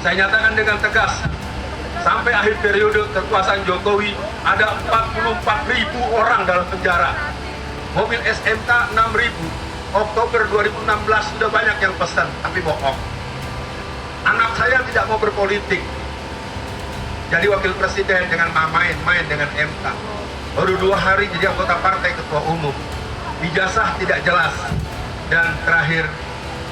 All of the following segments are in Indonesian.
Saya nyatakan dengan tegas, sampai akhir periode kekuasaan Jokowi ada 44.000 orang dalam penjara. Mobil SMK 6.000. Oktober 2016 sudah banyak yang pesan, tapi bohong. Anak saya tidak mau berpolitik, jadi wakil presiden dengan main-main dengan MK. Baru 2 hari jadi anggota partai ketua umum. Ijazah tidak jelas. Dan terakhir,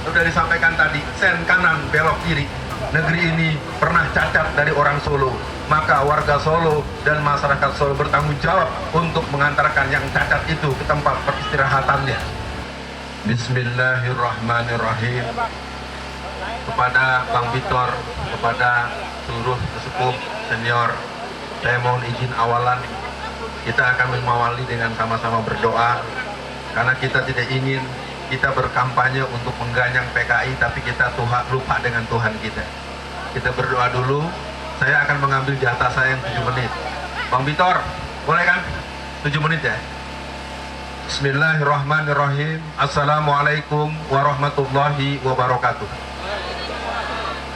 sudah disampaikan tadi, sen kanan belok kiri. Negeri ini pernah cacat dari orang Solo. Maka warga Solo dan masyarakat Solo bertanggung jawab untuk mengantarkan yang cacat itu ke tempat peristirahatannya. Bismillahirrahmanirrahim. Kepada Bang Bitor, kepada seluruh sesepuh senior, saya mohon izin awalan kita akan mengawali dengan sama-sama berdoa, karena kita tidak ingin kita berkampanye untuk mengganyang PKI tapi kita lupa dengan Tuhan kita. Kita berdoa dulu. Saya akan mengambil jatah saya yang 7 menit. Bang Bitor, boleh kan? 7 menit ya. Bismillahirrahmanirrahim. Assalamualaikum warahmatullahi wabarakatuh.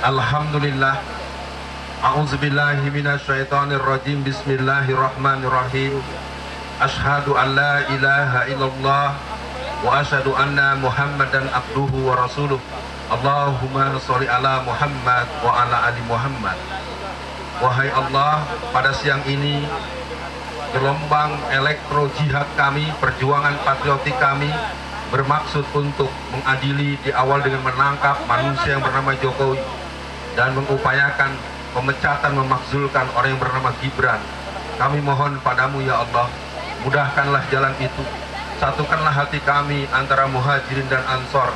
Alhamdulillah. A'udzubillahi minasyaitonirrajim. Bismillahirrahmanirrahim. Asyhadu an la ilaha illallah wa asyhadu anna Muhammadan abduhu wa rasuluh. Allahumma sholli ala Muhammad wa ala ali Muhammad. Wahai Allah, pada siang ini gelombang elektro jihad kami, perjuangan patriotik kami bermaksud untuk mengadili di awal dengan menangkap manusia yang bernama Jokowi dan mengupayakan pemecatan memakzulkan orang yang bernama Gibran. Kami mohon padamu ya Allah, mudahkanlah jalan itu. Satukanlah hati kami antara muhajirin dan ansor.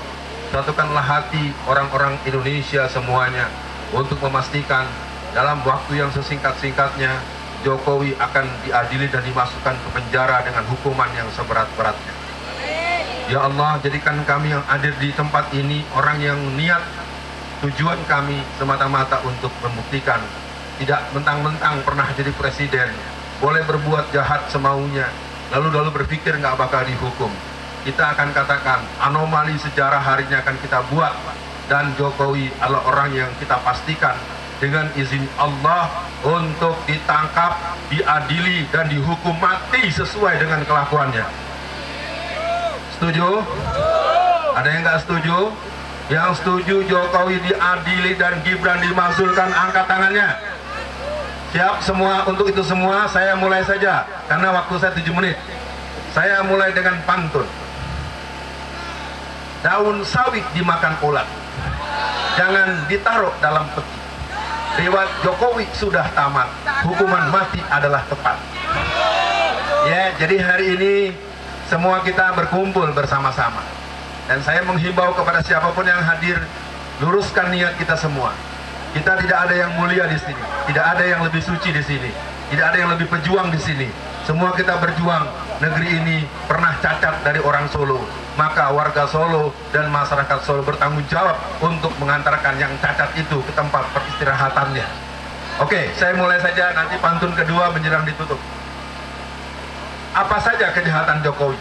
Satukanlah hati orang-orang Indonesia semuanya untuk memastikan dalam waktu yang sesingkat-singkatnya Jokowi akan diadili dan dimasukkan ke penjara dengan hukuman yang seberat-beratnya. Ya Allah, jadikan kami yang hadir di tempat ini orang yang niat tujuan kami semata-mata untuk membuktikan tidak mentang-mentang pernah jadi presiden, boleh berbuat jahat semaunya, lalu berpikir nggak bakal dihukum. Kita akan katakan anomali sejarah hari ini akan kita buat, dan Jokowi adalah orang yang kita pastikan dengan izin Allah untuk ditangkap, diadili, dan dihukum mati sesuai dengan kelakuannya. Setuju? Ada yang nggak setuju? Yang setuju Jokowi diadili dan Gibran dimakzulkan, angkat tangannya. Siap semua untuk itu semua. Saya mulai saja karena waktu saya 7 menit. Saya mulai dengan pantun. Daun sawit dimakan ulat, jangan ditaruh dalam peti. Riwayat Jokowi sudah tamat, hukuman mati adalah tepat. Ya, jadi hari ini semua kita berkumpul bersama-sama. Dan saya menghimbau kepada siapapun yang hadir, luruskan niat kita semua. Kita tidak ada yang mulia di sini, tidak ada yang lebih suci di sini, tidak ada yang lebih pejuang di sini. Semua kita berjuang. Negeri ini pernah cacat dari orang Solo, maka warga Solo dan masyarakat Solo bertanggung jawab untuk mengantarkan yang cacat itu ke tempat peristirahatannya. Oke, saya mulai saja, nanti pantun kedua menjelang ditutup. Apa saja kejahatan Jokowi?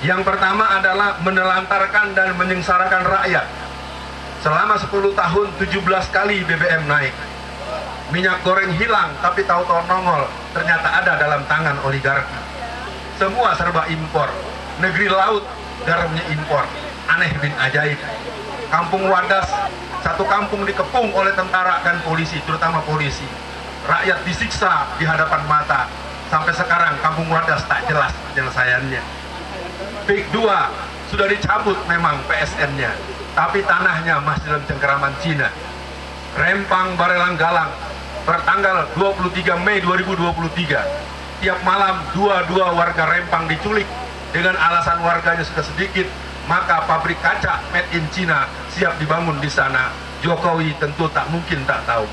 Yang pertama adalah menelantarkan dan menyengsarakan rakyat. Selama 10 tahun 17 kali BBM naik. Minyak goreng hilang tapi tahu-tahu nongol, ternyata ada dalam tangan oligarki. Semua serba impor. Negeri laut, garamnya impor. Aneh bin ajaib. Kampung Wadas, satu kampung dikepung oleh tentara dan polisi, terutama polisi. Rakyat disiksa di hadapan mata. Sampai sekarang kampung Wadas tak jelas penyelesaiannya. Pik 2 sudah dicabut memang PSN-nya, tapi tanahnya masih dalam cengkeraman Cina. Rempang Barelang Galang bertanggal 23 Mei 2023. Tiap malam 22 warga Rempang diculik dengan alasan warganya sudah sedikit, maka pabrik kaca made in China siap dibangun di sana. Jokowi tentu tak mungkin tak tahu.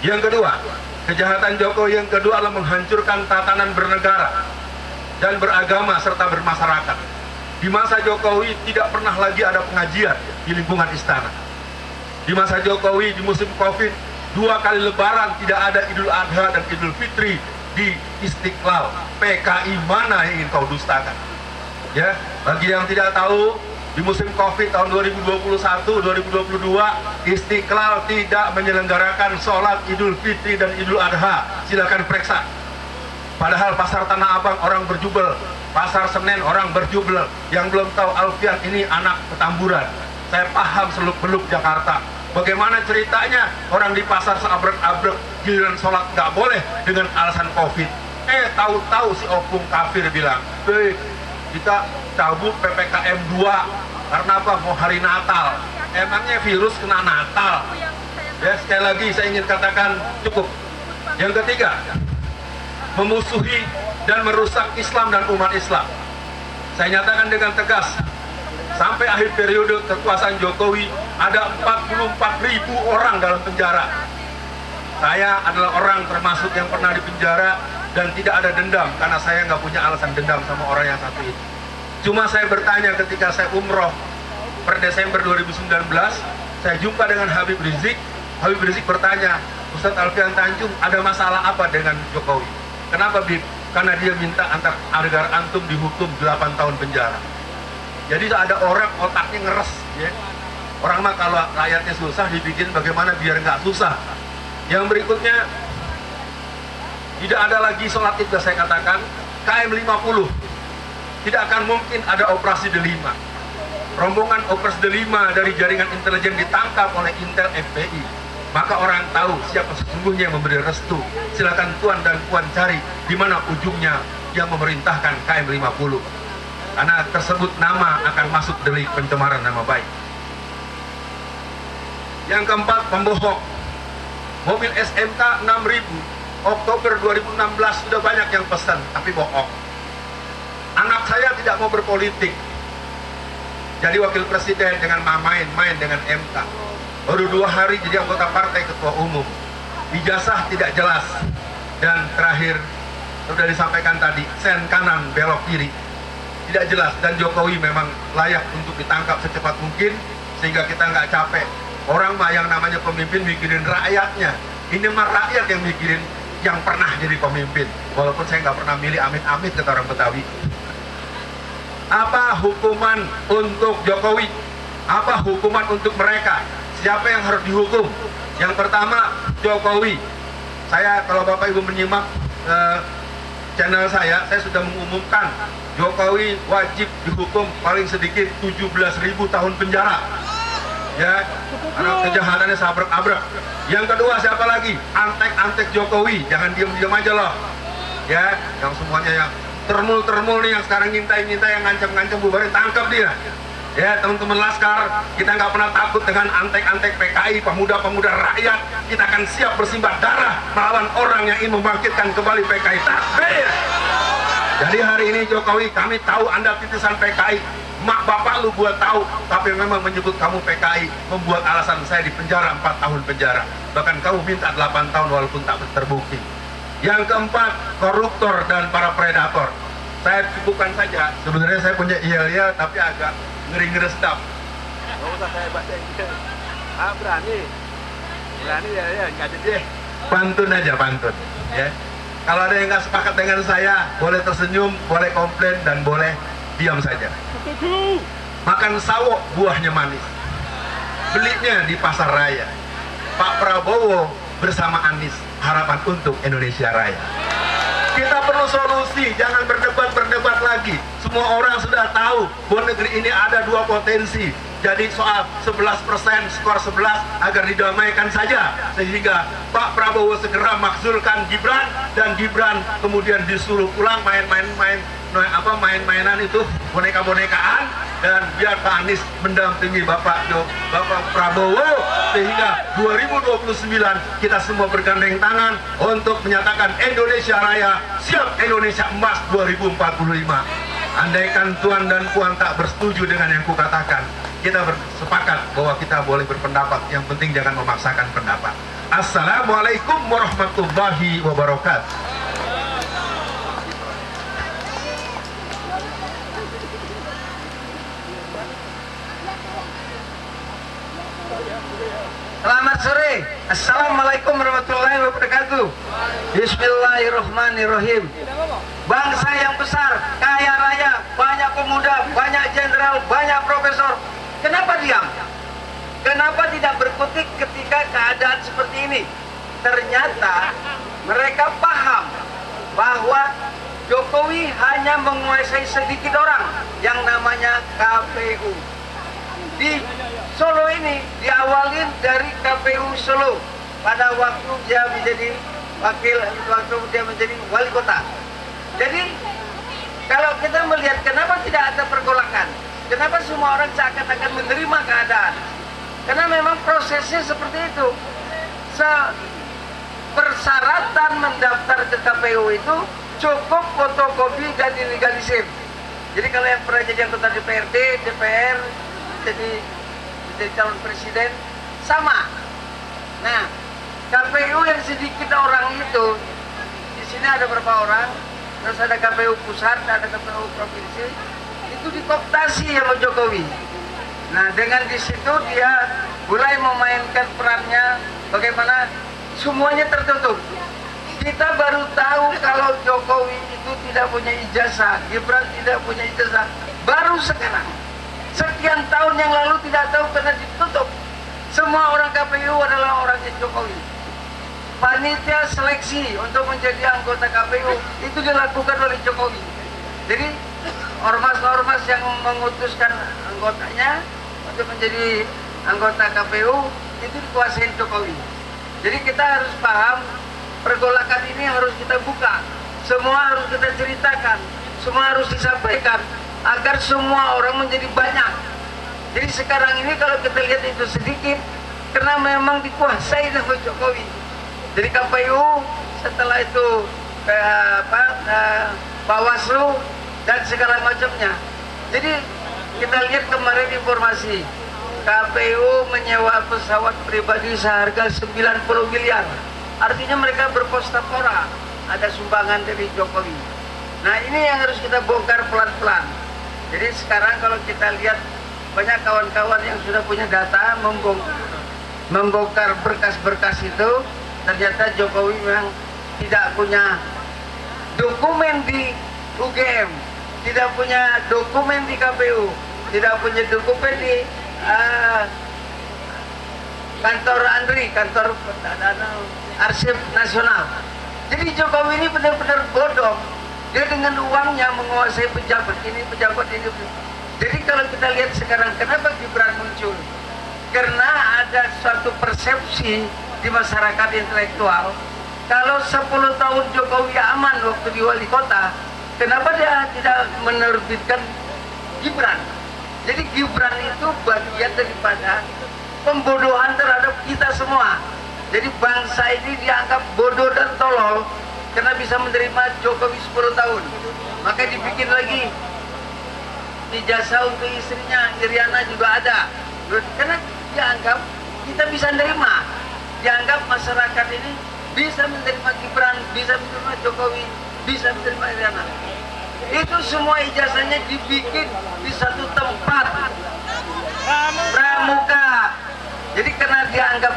Yang kedua, kejahatan Jokowi yang kedua adalah menghancurkan tatanan bernegara dan beragama serta bermasyarakat. Di masa Jokowi tidak pernah lagi ada pengajian di lingkungan istana. Di masa Jokowi di musim Covid 2 kali lebaran tidak ada Idul Adha dan Idul Fitri di Istiqlal. PKI mana yang ingin kau dustakan? Ya, bagi yang tidak tahu, Di musim Covid tahun 2021-2022, Istiqlal tidak menyelenggarakan sholat Idul Fitri dan Idul Adha. Silakan periksa. Padahal pasar Tanah Abang orang berjubel, pasar Senen orang berjubel. Yang belum tahu, Alfian ini anak Petamburan. Saya paham seluk-beluk Jakarta. Bagaimana ceritanya orang di pasar seabrek-abrek, giliran sholat nggak boleh dengan alasan Covid. Tahu-tahu si Opung kafir bilang, kita cabut PPKM 2 karena apa? Mau hari Natal. Emangnya virus kena Natal? Ya, sekali lagi saya ingin katakan cukup. Yang ketiga, memusuhi dan merusak Islam dan umat Islam. Saya nyatakan dengan tegas, sampai akhir periode kekuasaan Jokowi ada 44.000 orang dalam penjara. Saya adalah orang termasuk yang pernah di penjara dan tidak ada dendam, karena saya nggak punya alasan dendam sama orang yang satu itu. Cuma saya bertanya ketika saya umroh per Desember 2019, saya jumpa dengan Habib Rizik. Habib Rizik bertanya, Ustadz Alfian Tanjung, ada masalah apa dengan Jokowi? Kenapa, Bib? Karena dia minta agar antum dihukum 8 tahun penjara. Jadi ada orang otaknya ngeres, ya. Orang mah kalau rakyatnya susah dibikin bagaimana biar nggak susah. Yang berikutnya, tidak ada lagi sholat id, saya katakan, KM 50. Tidak akan mungkin ada operasi Delima. Rombongan operasi Delima dari jaringan intelijen ditangkap oleh Intel FPI. Maka orang tahu siapa sesungguhnya yang memberi restu. Silakan tuan dan puan cari di mana ujungnya yang memerintahkan KM 50. Karena tersebut nama akan masuk delik pencemaran nama baik. Yang keempat, pembohong. Mobil SMK 6.000 Oktober 2016 sudah banyak yang pesan, tapi bohong. Anak saya tidak mau berpolitik, jadi wakil presiden dengan main dengan MK. Baru 2 hari jadi anggota partai, ketua umum. Ijazah tidak jelas. Dan terakhir, sudah disampaikan tadi, sen kanan belok kiri, tidak jelas. Dan Jokowi memang layak untuk ditangkap secepat mungkin, sehingga kita nggak capek. Orang mah yang namanya pemimpin mikirin rakyatnya. Ini mah rakyat yang mikirin yang pernah jadi pemimpin. Walaupun saya nggak pernah milih, amit-amit kata orang Betawi. Apa hukuman untuk Jokowi? Apa hukuman untuk mereka? Siapa yang harus dihukum? Yang pertama, Jokowi. Saya, kalau Bapak Ibu menyimak channel saya sudah mengumumkan Jokowi wajib dihukum paling sedikit 17.000 tahun penjara. Ya, karena kejahatannya sabrek-abrek. Yang kedua, siapa lagi? Antek-antek Jokowi. Jangan diam-diam aja loh. Ya, yang semuanya yang termul nih, yang sekarang ngintai-ngintai, yang ngancam-ngancam bubarin, tangkap dia. Ya, teman-teman Laskar, kita nggak pernah takut dengan antek-antek PKI, pemuda-pemuda rakyat. Kita akan siap bersimbah darah melawan orang yang ingin membangkitkan kembali PKI. Takbir! Jadi hari ini Jokowi, kami tahu Anda titisan PKI. Mak bapak lu gua tahu, tapi memang menyebut kamu PKI membuat alasan saya di penjara 4 tahun penjara. Bahkan kamu minta 8 tahun walaupun tak terbukti. Yang keempat, koruptor dan para predator. Saya cukupkan saja. Sebenarnya saya punya iya tapi agak ngeri-ngeri sedap. Nggak usah saya baca ini. Berani ya nggak jadi deh. Pantun aja, pantun. Ya. Kalau ada yang nggak sepakat dengan saya, boleh tersenyum, boleh komplain, dan boleh diam saja. Makan sawo buahnya manis. Belinya di pasar raya. Pak Prabowo bersama Anies. Harapan untuk Indonesia Raya. Kita perlu solusi, jangan berdebat lagi. Semua orang sudah tahu bahwa negeri ini ada 2 potensi. Jadi soal 11%, skor 11 agar didamaikan saja. Sehingga Pak Prabowo segera makzulkan Gibran, dan Gibran kemudian disuruh pulang main-mainan itu, boneka-bonekaan, dan biar Pak Anies mendampingi Bapak Prabowo, sehingga 2029 kita semua bergandeng tangan untuk menyatakan Indonesia Raya siap Indonesia Emas 2045. Andaikan tuan dan puan tak bersetuju dengan yang kukatakan, kita bersepakat bahwa kita boleh berpendapat, yang penting jangan memaksakan pendapat. Assalamualaikum warahmatullahi wabarakatuh. Selamat sore. Assalamualaikum warahmatullahi wabarakatuh. Bismillahirrahmanirrahim. Bangsa yang besar, kaya raya, banyak pemuda, banyak jenderal, banyak profesor. Kenapa diam? Kenapa tidak berkutik ketika keadaan seperti ini? Ternyata mereka paham bahwa Jokowi hanya menguasai sedikit orang yang namanya KPU. Di Solo ini diawalin dari KPU Solo pada waktu dia menjadi wali kota. Jadi kalau kita melihat kenapa tidak ada pergolakan, kenapa semua orang seakan-akan menerima keadaan? Karena memang prosesnya seperti itu. Persyaratan mendaftar ke KPU itu cukup fotokopi dan dilegalisir. Jadi kalau yang pernah jadi anggota DPRD, DPR, jadi calon presiden, sama. Nah, KPU yang sedikit orang itu, di sini ada berapa orang, terus ada KPU pusat, ada KPU provinsi, itu dikooptasi sama Jokowi. Nah, dengan di situ dia mulai memainkan perannya, bagaimana semuanya tertutup. Kita baru tahu kalau Jokowi itu tidak punya ijazah, Gibran tidak punya ijazah, baru sekarang. Sekian tahun yang lalu tidak tahu karena ditutup. Semua orang KPU adalah orangnya Jokowi. Panitia seleksi untuk menjadi anggota KPU itu dilakukan oleh Jokowi. Jadi ormas-ormas yang mengutuskan anggotanya untuk menjadi anggota KPU itu dikuasai Jokowi. Jadi kita harus paham pergolakan ini harus kita buka, semua harus kita ceritakan, semua harus disampaikan agar semua orang menjadi banyak. Jadi sekarang ini kalau kita lihat itu sedikit karena memang dikuasai oleh Jokowi. Jadi KPU setelah itu Bawaslu dan segala macamnya. Jadi kita lihat kemarin informasi KPU menyewa pesawat pribadi seharga 90 miliar. Artinya mereka berpostapora, ada sumbangan dari Jokowi. Nah, ini yang harus kita bongkar pelan-pelan. Jadi sekarang kalau kita lihat banyak kawan-kawan yang sudah punya data membongkar berkas-berkas itu, ternyata Jokowi memang tidak punya dokumen di UGM, tidak punya dokumen di KPU, tidak punya dokumen di kantor ANRI, kantor Arsip Nasional. Jadi Jokowi ini benar-benar bodoh. Dia dengan uangnya menguasai pejabat ini, pejabat ini. Jadi kalau kita lihat sekarang kenapa Gibran muncul? Karena ada suatu persepsi di masyarakat intelektual. Kalau 10 tahun Jokowi aman waktu di wali kota, kenapa dia tidak menerbitkan Gibran? Jadi Gibran itu bagian daripada pembodohan terhadap kita semua. Jadi bangsa ini dianggap bodoh dan tolol karena bisa menerima Jokowi 10 tahun. Maka dibikin lagi ijazah untuk istrinya, Iriana juga ada. Karena dianggap kita bisa menerima. Dianggap masyarakat ini bisa menerima Gibran, bisa menerima Jokowi, bisa menerima Iriana. Itu semua ijazahnya dibikin di satu tempat, Pramuka. Jadi karena dianggap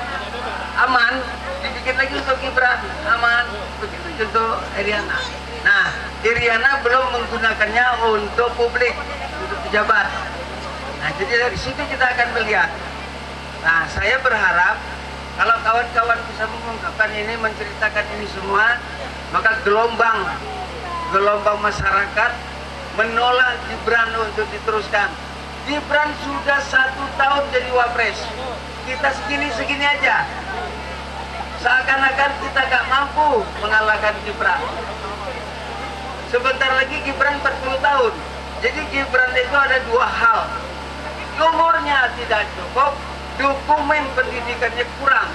aman, dibikin lagi untuk Gibran, aman, begitu untuk Iriana. Nah, Iriana belum menggunakannya untuk publik, untuk pejabat. Nah, jadi dari situ kita akan melihat. Nah, saya berharap kalau kawan-kawan bisa mengungkapkan ini, menceritakan ini semua, maka gelombang masyarakat menolak Gibran untuk diteruskan. Gibran sudah 1 tahun jadi wapres. Kita segini aja. Seakan-akan kita gak mampu mengalahkan Gibran. Sebentar lagi Gibran 40 tahun. Jadi Gibran itu ada 2 hal. Umurnya tidak cukup, dokumen pendidikannya kurang.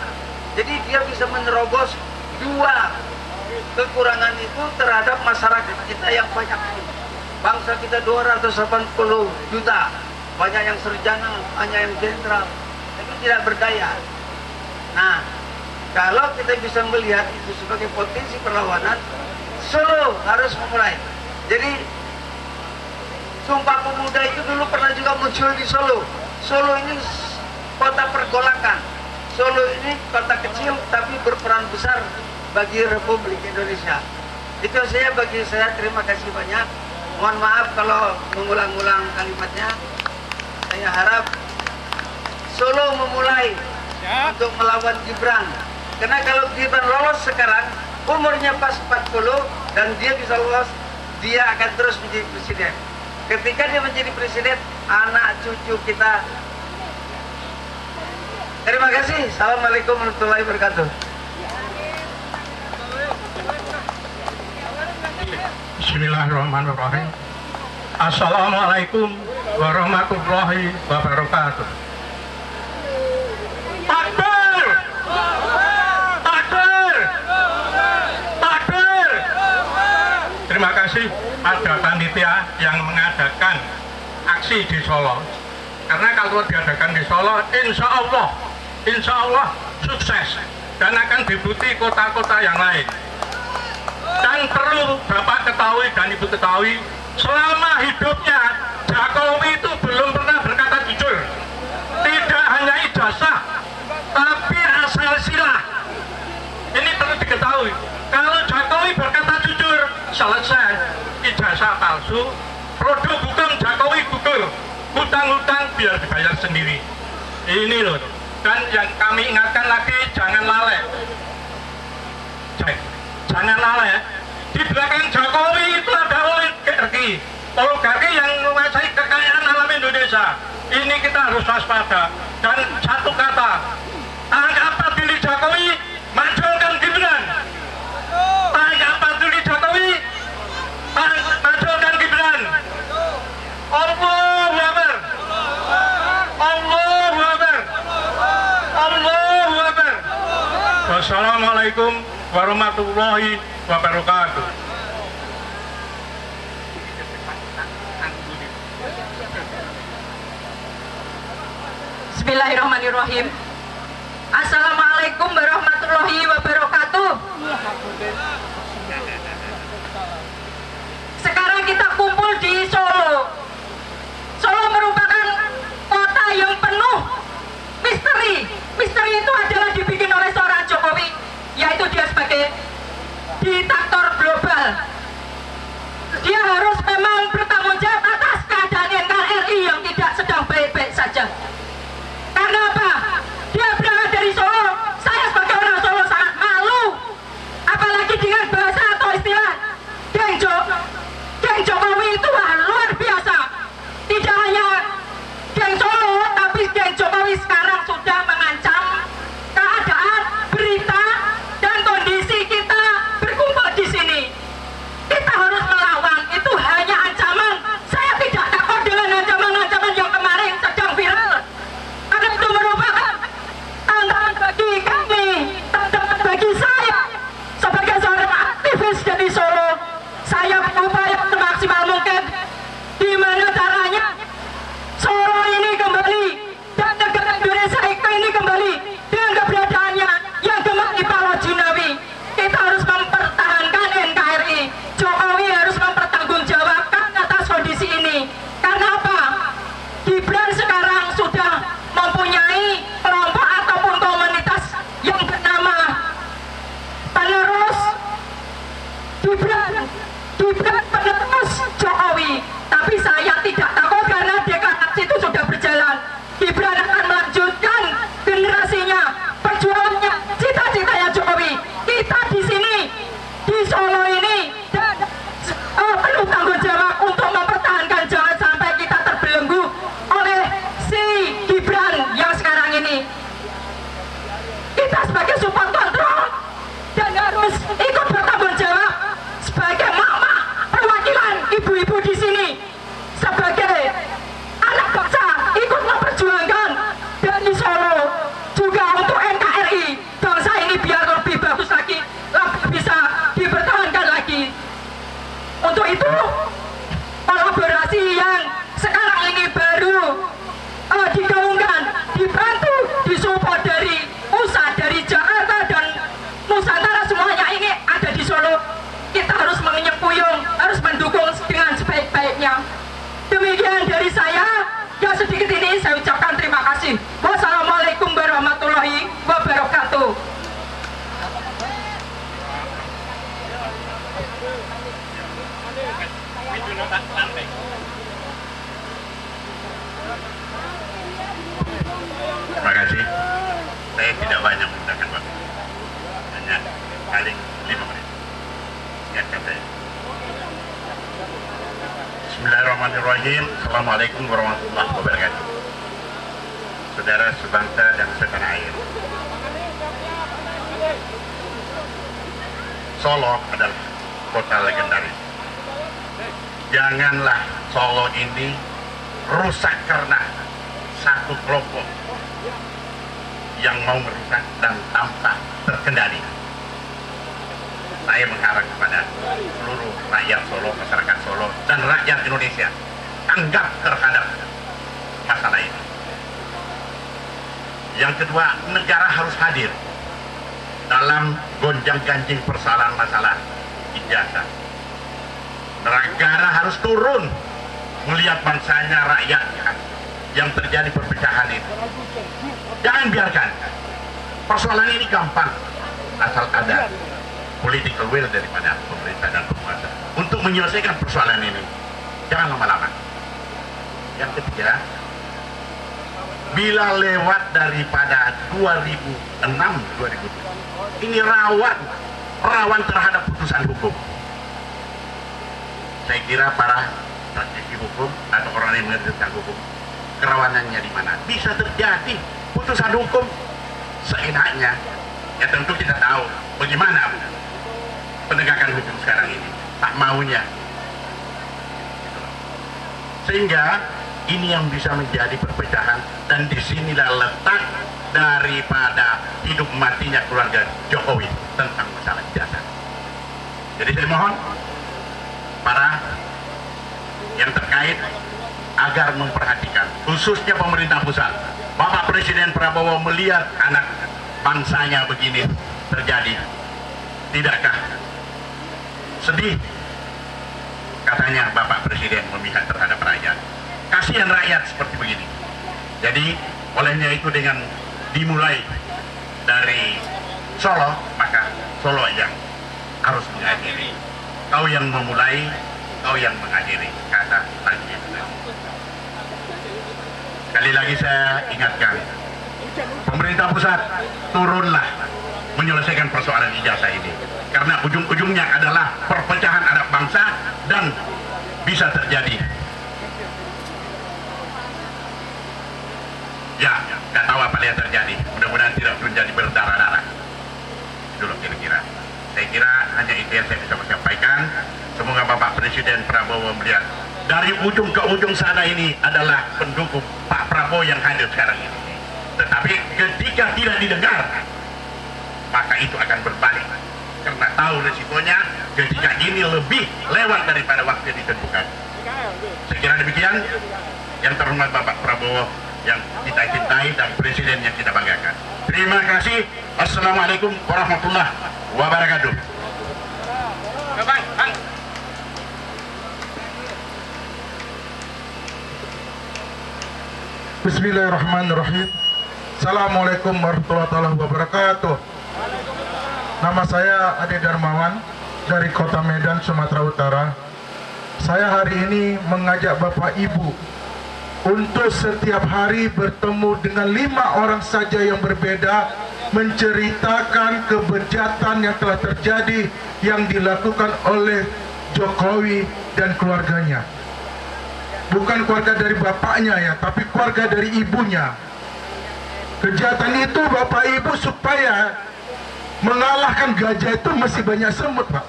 Jadi dia bisa menerobos 2 kekurangan itu terhadap masyarakat kita yang banyak ini. Bangsa kita 280 juta. Banyak yang sarjana, banyak yang jenderal. Tapi tidak berdaya. Nah, kalau kita bisa melihat itu sebagai potensi perlawanan, Solo harus memulai. Jadi Sumpah Pemuda itu dulu pernah juga muncul di Solo. Solo ini kota pergolakan. Solo ini kota kecil tapi berperan besar bagi Republik Indonesia. Itu bagi saya terima kasih banyak. Mohon maaf kalau mengulang-ulang kalimatnya. Saya harap Solo memulai untuk melawan Gibran. Karena kalau Gibran lolos sekarang, umurnya pas 40 dan dia bisa lolos, dia akan terus menjadi presiden. Ketika dia menjadi presiden, anak cucu kita. Terima kasih. Assalamualaikum warahmatullahi wabarakatuh. Bismillahirrahmanirrahim. Assalamualaikum warahmatullahi wabarakatuh. Takbir! Takbir! Takbir! Terima kasih pada panitia yang mengadakan aksi di Solo. Karena kalau diadakan di Solo, insya Allah sukses dan akan diikuti kota-kota yang lain. Dan perlu Bapak ketahui dan Ibu ketahui, selama hidupnya Jokowi itu belum pernah berkata jujur. Tidak hanya ijazah, tapi asal silah. Ini perlu diketahui. Kalau Jokowi berkata jujur, selesai. Ijazah palsu, produk hukum Jokowi gugur. Hutang-hutang biar dibayar sendiri. Ini loh. Dan yang kami ingatkan lagi, jangan lalai. Jangan lalai. Di belakang Jokowi itu ada oligarki yang menguasai kekayaan alam Indonesia. Ini kita harus waspada. Dan satu kata, tanggap peduli Jokowi, majukan Gibran. Tanggap peduli Jokowi, majukan Gibran. Allahu Akbar. Allahu Akbar. Allahu Akbar. Wassalamualaikum warahmatullahi wabarakatuh. Bismillahirrahmanirrahim. Assalamualaikum warahmatullahi wabarakatuh. Sekarang kita kumpul di Solo. Solo merupakan kota yang penuh misteri. Misteri itu adalah dibikin oleh seorang Jokowi, yaitu dia sebagai diktator global. Dia harus memang bertanggung jawab atas keadaan NKRI yang tidak sedang baik-baik saja. Karena apa? Dia berangkat dari Solo. Saya sebagai orang Solo sangat malu, apalagi dengan bahasa atau istilah geng Jokowi itu luar biasa. Tidak hanya geng Solo, tapi geng Jokowi sekarang sudah mengancam keadaan, berita, dan kondisi kita berkumpul di sini. Kita harus melawan. Itu hanya ancaman. Saya tidak takut dengan ancaman-ancaman yang kemarin sedang viral. Karena itu merupakan tantangan bagi kami, tantangan bagi saya sebagai seorang aktivis dari Solo. Saya berupaya semaksimal mungkin. Gimana caranya Solo ini kembali dan negara Indonesia ini kembali dengan keberadaannya yang kembali Palau Jinawi. Kita harus mempertahankan NKRI. Jokowi harus mempertanggungjawabkan atas kondisi ini. Karena apa? Gibran sekarang sudah mempunyai kelompok ataupun komunitas yang bernama penerus Gibran penerus Jokowi. Tapi saya tidak takut karena deklarasi itu sudah berjalan. Gibran akan melanjutkan generasinya, perjuangannya, cita-citanya Jokowi. Kita di sini, di Solo ini, dan penuh tanggung jawab untuk mempertahankan, jangan sampai kita terbelenggu oleh si Gibran yang sekarang ini. Kita sebagai support kontrol dan harus ikut bertanggung jawab sebagai mama perwakilan ibu-ibu di sini, sebagai anak bangsa ikut memperjuangkan dari Solo juga untuk NKRI bangsa ini biar lebih bagus lagi, lebih bisa dipertahankan lagi. Untuk itu kolaborasi yang sekarang ini baru digaungkan, dibantu, disupport dari pusat, dari Jakarta dan Nusantara, semuanya ini ada di Solo. Kita harus menyempuyung, harus mendukung dengan sebaik-baiknya. Demikian dari saya, yang sedikit ini saya ucapkan terima kasih. Wassalamualaikum warahmatullahi wabarakatuh. Ini Bismillahirrahmanirrahim. Assalamualaikum warahmatullahi wabarakatuh. Saudara sebangsa dan setanah air, Solo adalah kota legendaris. Janganlah Solo ini rusak karena satu kelompok yang mau merusak dan tanpa terkendali. Saya mengharap kepada seluruh rakyat Solo, masyarakat Solo, dan rakyat Indonesia tanggap terhadap masalah ini. Yang kedua, negara harus hadir dalam gonjang-ganjing persoalan masalah ijazah. Negara harus turun melihat bangsanya, rakyatnya yang terjadi perpecahan ini. Jangan biarkan persoalan ini gampang, asal ada political will daripada pemerintah dan penguasa untuk menyelesaikan persoalan ini. Jangan lama-lama. Yang ketiga, bila lewat daripada 2006-2007, ini rawan terhadap putusan hukum. Saya kira para praktisi hukum atau orang yang mengerti tentang hukum, kerawanannya di mana? Bisa terjadi putusan hukum seenaknya. Ya tentu kita tahu bagaimana penegakan hukum sekarang ini, tak maunya. Sehingga ini yang bisa menjadi perpecahan, dan disinilah letak daripada hidup matinya keluarga Jokowi tentang masalah ijazah. Jadi saya mohon para yang terkait agar memperhatikan, khususnya pemerintah pusat. Bapak Presiden Prabowo melihat anak bangsanya begini terjadi, tidakkah sedih? Katanya Bapak Presiden memihak terhadap rakyat. Kasihan rakyat seperti begini. Jadi olehnya itu dengan dimulai dari Solo, maka Solo yang harus mengakhiri. Kau yang memulai, kau yang mengakhiri, kata Panji. Sekali lagi saya ingatkan, pemerintah pusat turunlah menyelesaikan persoalan ijazah ini, karena ujung-ujungnya adalah perpecahan anak bangsa dan bisa terjadi. Ya, nggak tahu apa yang terjadi. Mudah-mudahan tidak terjadi berdarah-darah. Itu loh kira-kira. Saya kira hanya itu yang saya bisa sampaikan. Semoga Bapak Presiden Prabowo melihat dari ujung ke ujung sana ini adalah pendukung Pak Prabowo yang hadir sekarang ini. Tetapi ketika tidak didengar, maka itu akan berbalik. Karena tahu resikonya ketika ini lebih lewat daripada waktu yang ditentukan. Saya kira demikian. Yang terhormat Bapak Prabowo yang kita cintai dan Presiden yang kita banggakan. Terima kasih. Assalamualaikum warahmatullahi wabarakatuh. Bang. Bismillahirrahmanirrahim. Assalamualaikum warahmatullahi wabarakatuh. Nama saya Ade Darmawan dari Kota Medan, Sumatera Utara. Saya hari ini mengajak Bapak Ibu untuk setiap hari bertemu dengan 5 orang saja yang berbeda, menceritakan kebejatan yang telah terjadi yang dilakukan oleh Jokowi dan keluarganya. Bukan keluarga dari bapaknya ya, tapi keluarga dari ibunya. Kejahatan itu Bapak Ibu supaya mengalahkan gajah itu masih banyak semut, Pak.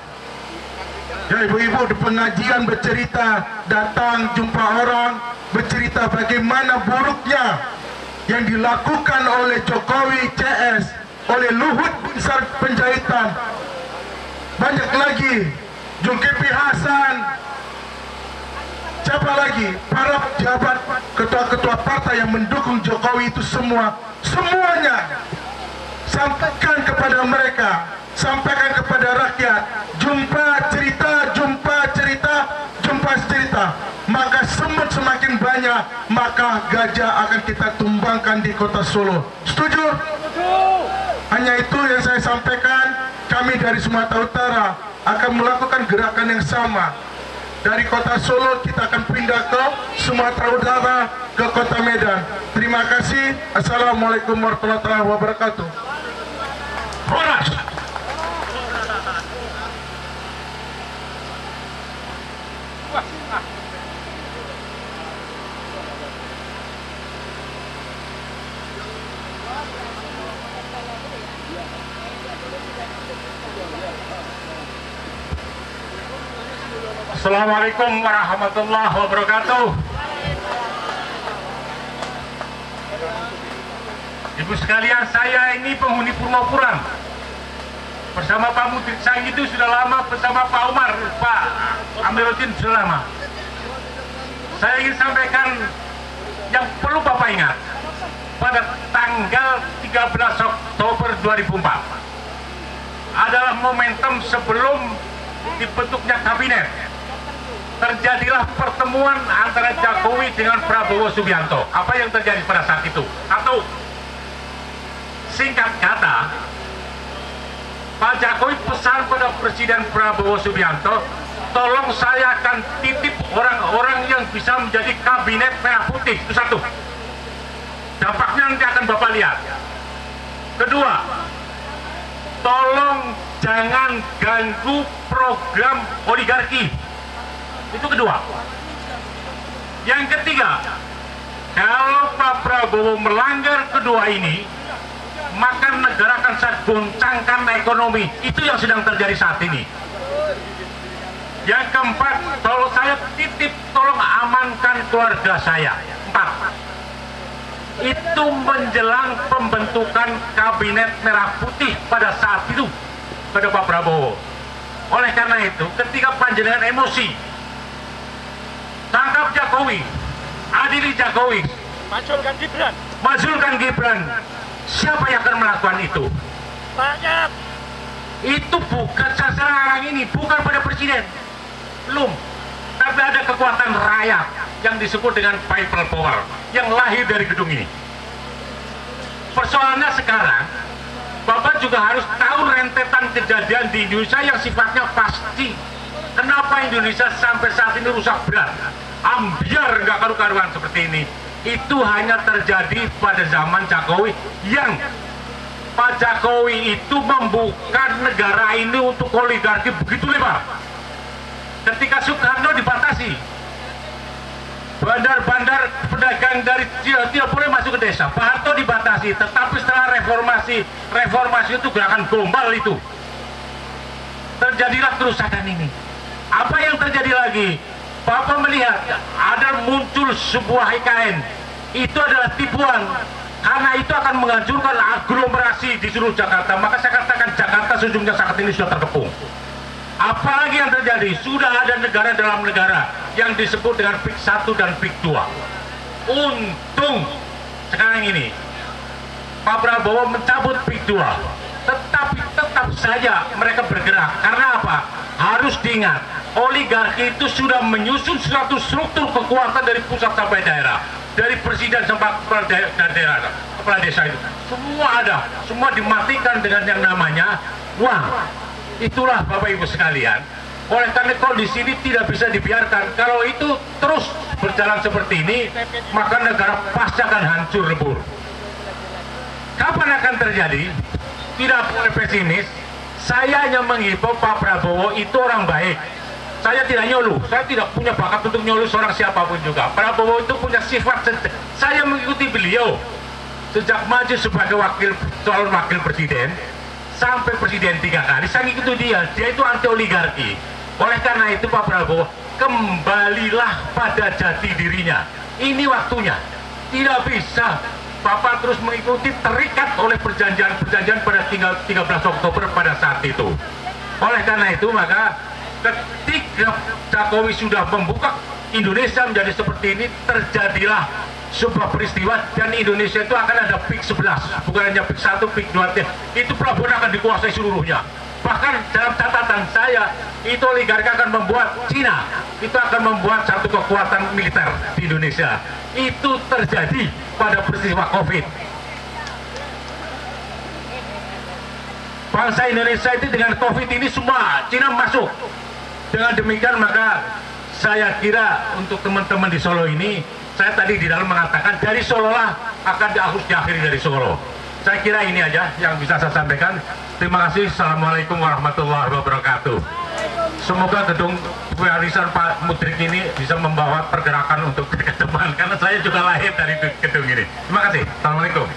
Ya ibu-ibu di pengajian bercerita, datang jumpa orang, bercerita bagaimana buruknya yang dilakukan oleh Jokowi CS, oleh Luhut Binsar Panjaitan, banyak lagi, Zulkifli Hasan, siapa lagi, para pejabat, ketua-ketua partai yang mendukung Jokowi itu semuanya sampaikan kepada mereka, sampaikan kepada rakyat, jumpa cerita, maka semut semakin banyak, maka gajah akan kita tumbangkan di kota Solo. Setuju? Hanya itu yang saya sampaikan. Kami dari Sumatera Utara akan melakukan gerakan yang sama. Dari kota Solo kita akan pindah ke Sumatera Utara, ke kota Medan. Terima kasih. Assalamualaikum warahmatullahi wabarakatuh. Horas. Assalamualaikum warahmatullahi wabarakatuh. Ibu sekalian, saya ini penghuni Purwopuran. Bersama Pak Mudrik saya itu sudah lama, bersama Pak Umar, Pak Amiruddin sudah lama. Saya ingin sampaikan yang perlu Bapak ingat. Pada tanggal 13 Oktober 2004 adalah momentum sebelum dibentuknya kabinet. Terjadilah pertemuan antara Jokowi dengan Prabowo Subianto. Apa yang terjadi pada saat itu? Atau singkat kata, Pak Jokowi pesan pada Presiden Prabowo Subianto, tolong saya akan titip orang-orang yang bisa menjadi kabinet merah putih. Itu satu. Dampaknya nanti akan Bapak lihat. Kedua, tolong jangan ganggu program oligarki. Itu kedua. Yang ketiga, kalau Pak Prabowo melanggar kedua ini, maka negara akan saya goncangkan ekonomi. Itu yang sedang terjadi saat ini. Yang keempat, kalau saya titip, tolong amankan keluarga saya. 4. Itu menjelang pembentukan kabinet merah putih pada saat itu pada Pak Prabowo. Oleh karena itu, ketika panjenengan emosi, tangkap Jokowi, adili Jokowi, majulkan Gibran. Siapa yang akan melakukan itu? Banyak. Itu bukan sasaran orang ini, bukan pada presiden, belum. Tapi ada kekuatan rakyat yang disebut dengan people power yang lahir dari gedung ini. Persoalannya sekarang, Bapak juga harus tahu rentetan kejadian di Indonesia yang sifatnya pasti. Kenapa Indonesia sampai saat ini rusak berat, ambiar nggak karu-karuan seperti ini? Itu hanya terjadi pada zaman Jokowi, yang Pak Jokowi itu membuka negara ini untuk oligarki begitu lebar. Ketika Soekarno dibatasi, bandar-bandar pedagang dari tidak boleh masuk ke desa. Pak Harto dibatasi, tetapi setelah reformasi itu gerakan gombal itu, terjadilah kerusakan ini. Apa yang terjadi lagi? Bapak melihat ada muncul sebuah IKN, itu adalah tipuan, karena itu akan menghancurkan aglomerasi di seluruh Jakarta. Maka saya katakan Jakarta sejujurnya saat ini sudah terkepung. Apalagi yang terjadi, sudah ada negara dalam negara yang disebut dengan PIK 1 dan PIK 2. Untung sekarang ini Pak Prabowo mencabut PIK 2, tetapi tetap saja mereka bergerak. Karena apa? Harus diingat, oligarki itu sudah menyusun suatu struktur kekuatan dari pusat sampai daerah, dari presiden sampai kepala daerah, kepala desa itu. Semua ada, semua dimatikan dengan yang namanya uang. Itulah Bapak Ibu sekalian. Oleh karena kondisi ini tidak bisa dibiarkan. Kalau itu terus berjalan seperti ini, maka negara pasti akan hancur lebur. Kapan akan terjadi? Tidak boleh pesimis. Saya hanya menghimbau Pak Prabowo itu orang baik. Saya tidak nyoluh, saya tidak punya bakat untuk nyoluh seorang siapapun juga. Prabowo itu punya sifat, saya mengikuti beliau sejak maju sebagai calon wakil presiden sampai presiden 3 kali. Saya mengikuti dia itu anti oligarki. Oleh karena itu Pak Prabowo, kembalilah pada jati dirinya. Ini waktunya. Tidak bisa Bapak terus mengikuti, terikat oleh perjanjian-perjanjian pada 13 Oktober pada saat itu. Oleh karena itu, maka ketika Jokowi sudah membuka Indonesia menjadi seperti ini, terjadilah sebuah peristiwa, dan Indonesia itu akan ada PIK 11, bukan hanya PIK 1, PIK 2, itu pelabuhan akan dikuasai seluruhnya. Bahkan dalam catatan saya, itu oligarki akan membuat Cina, itu akan membuat satu kekuatan militer di Indonesia. Itu terjadi pada peristiwa COVID. Bangsa Indonesia itu dengan COVID ini semua Cina masuk. Dengan demikian maka saya kira untuk teman-teman di Solo ini, saya tadi di dalam mengatakan dari Solo lah akan harus diakhiri dari Solo. Saya kira ini aja yang bisa saya sampaikan. Terima kasih. Assalamualaikum warahmatullahi wabarakatuh. Semoga gedung warisan Pak Mudrik ini bisa membawa pergerakan untuk ke depan, karena saya juga lahir dari gedung ini. Terima kasih. Assalamualaikum.